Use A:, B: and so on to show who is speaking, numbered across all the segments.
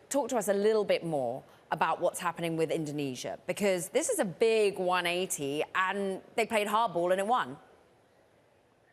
A: talk to us a little bit more about what's happening with Indonesia, because this is a big 180 and they played hardball and it won.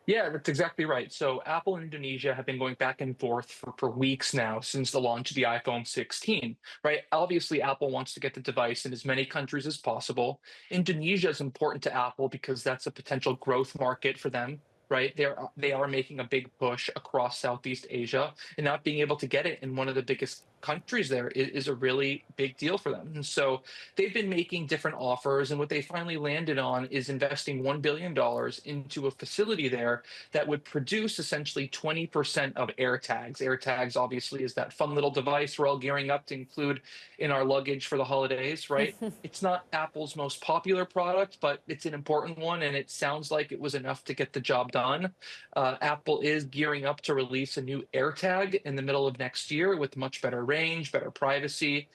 B: Yeah, that's exactly right. So Apple and Indonesia have been going back and forth for weeks now since the launch of the iPhone 16, right? Obviously, Apple wants to get the device in as many countries as possible. Indonesia is important to Apple because that's a potential growth market for them, right? They are making a big push across Southeast Asia, and not being able to get it in one of the biggest countries there is a really big deal for them. And so they've been making different offers, and what they finally landed on is investing $1 billion into a facility there that would produce essentially 20% of AirTags. AirTags, obviously, is that fun little device we're all gearing up to include in our luggage for the holidays, right? It's not Apple's most popular product, but it's an important one, and it sounds like it was enough to get the job done. Apple is gearing up to release a new AirTag in the middle of next year with much better range, better privacy.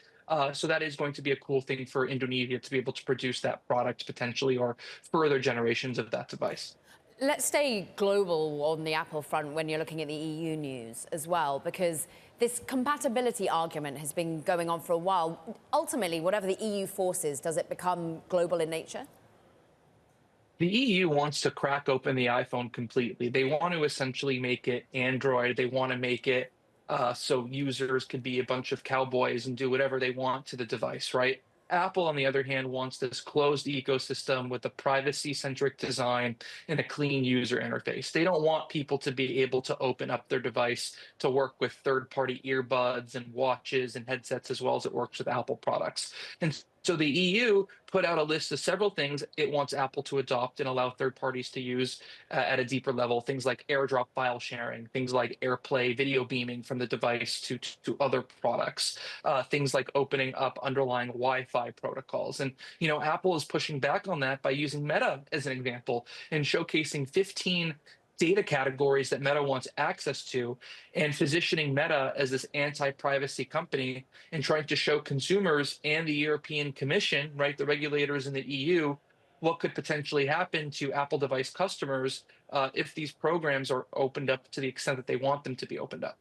B: So that is going to be a cool thing for Indonesia to be able to produce that product potentially, or further generations of that device.
A: Let's stay global on the Apple front when you're looking at the EU news as well, because this compatibility argument has been going on for a while. Ultimately, whatever the EU forces, does it become global in nature?
B: The EU wants to crack open the iPhone completely. They want to essentially make it Android. They want to make it so users could be a bunch of cowboys and do whatever they want to the device, right? Apple, on the other hand, wants this closed ecosystem with a privacy-centric design and a clean user interface. They don't want people to be able to open up their device to work with third-party earbuds and watches and headsets, as well as it works with Apple products. And so the EU put out a list of several things it wants Apple to adopt and allow third parties to use at a deeper level. Things like AirDrop file sharing, things like AirPlay video beaming from the device to other products, things like opening up underlying Wi-Fi protocols. And Apple is pushing back on that by using Meta as an example and showcasing 15 data categories that Meta wants access to, and positioning Meta as this anti-privacy company, and trying to show consumers and the European Commission, right, the regulators in the EU, what could potentially happen to Apple device customers if these programs are opened up to the extent that they want them to be opened up.